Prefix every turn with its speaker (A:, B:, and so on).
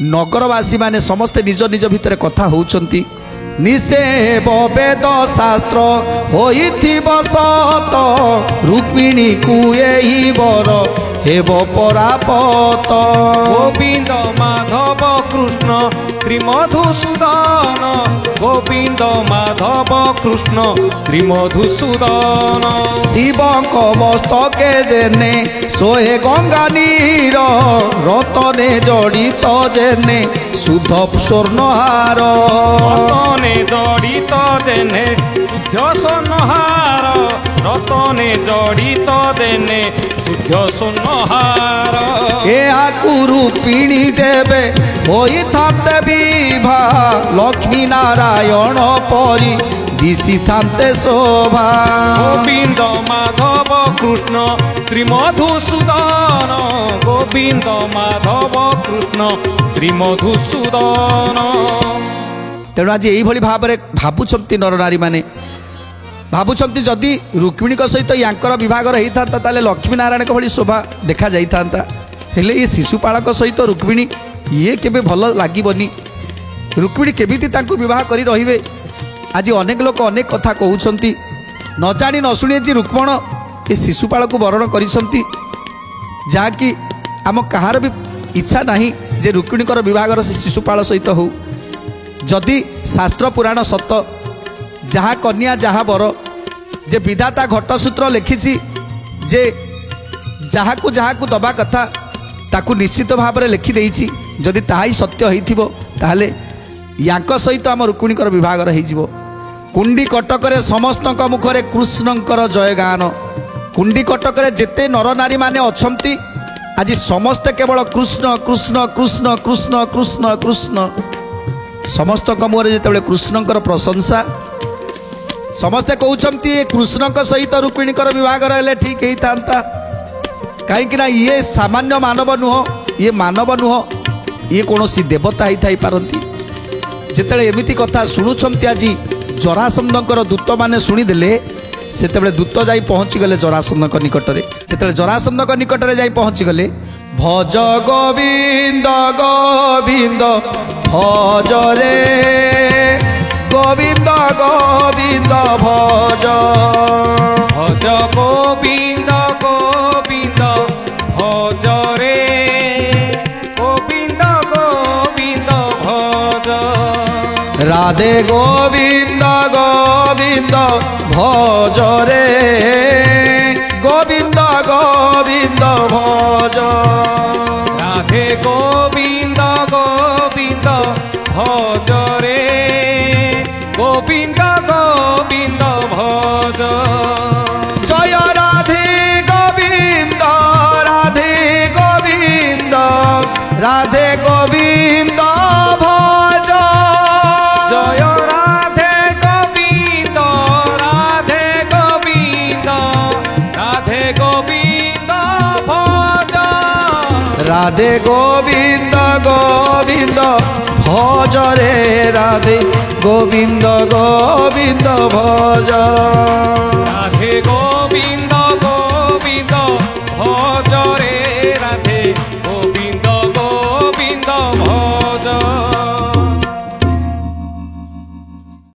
A: नगरवासी माने समस्ते निज निज भितर कथा होउचंती निषेव वेद शास्त्र होइथिब सत रुक्मिणी को एही बर हेब परापत।
B: गोविंद माधव कृष्ण श्रीमधुसूदन गोविंद माधव कृष्ण श्रीमधुसूदन।
A: शिवक मस्तके जेने सोहे गंगा नीर रतने जड़ित जेने शुद्ध स्वर्णहार।
B: रतने जड़ित जेने शुद्ध स्वर्णहार रतने जड़ित देने शुद्ध स्वर्णहार।
A: या रूपिणी जेबे होई थाते विभा लक्ष्मी नारायण परी दिशी थाते शोभा।
B: गोविंद माधव कृष्ण श्रीमधुसूदन गोविंद माधव कृष्ण श्रीमधुसूदन।
A: तेणु आज यही भाव में भावुंट नर नारी मैंने भावुंट जदि रुक्मिणी सहित यांकर विभागर होता ताले लक्ष्मी नारायण भली शोभा देखा जाता हेले ये शिशुपालक सहित रुक्मिणी ये केबे भल लागबनी रुक्मिणी केमिति तांको विवाह करी रहिबे। आज अनेक लोक अनेक कथा कहउछंती न जानी न शुणी जी रुक्मण ये शिशुपाल को वरण करिसंती जाकि आम कहार भी इच्छा नहीं जे रुक्मिणीकर विवाहर से शिशुपाल सहित हो। जदि शास्त्र पुराण सत जहाँ कन्या जहाँ बर जे विधाता घटसूत्र लिखी जे जहाँ को दबा कथा ताकू निश्चित भाव में लिखिदे जदि ताहा ही सत्य होइथिबो ताहले यांक सहित आम रुक्मिणीकर विभागर हो। कुंडी कटक समस्त मुखरे कृष्णंकर जयगान कुंडी कटक जेते नर नारी माने अछंती आज समस्ते केवल कृष्ण कृष्ण कृष्ण कृष्ण कृष्ण कृष्ण समस्त मुहरे जिते कृष्णंकर प्रशंसा समस्ते कहते कृष्ण सहित रुक्मिणीकर विवाहर हेले ठीक होता कहीं ये सामान्य मानव नुह ये मानव नुह ये कौन सी देवता ही थाई पारती जिते एमती कथा शुणुंट आज जरासंधकर दूत मैंने शुणीदे से दूत जा पहुँची गले जरासंध निकट में जिते जरासंध निकट में जा पहुँची गले भज गोविंद गोविंद भज रे गोविंद गोविंद भज
B: भज गोविंद गोविंद भज रे गोविंद गोविंद भज
A: राधे गोविंद गोविंद भज रे गोविंद गोविंद भज
B: राधे गोविंद गोविंद भज रे गोविंद गोविंद भज
A: जय राधे गोविंद राधे गोविंद राधे गोविंद भज
B: जय राधे गोविंद राधे गोविंद राधे गोविंद भज
A: राधे गोविंद गोविंद भज रे राधे गोविंद गोविंद भज।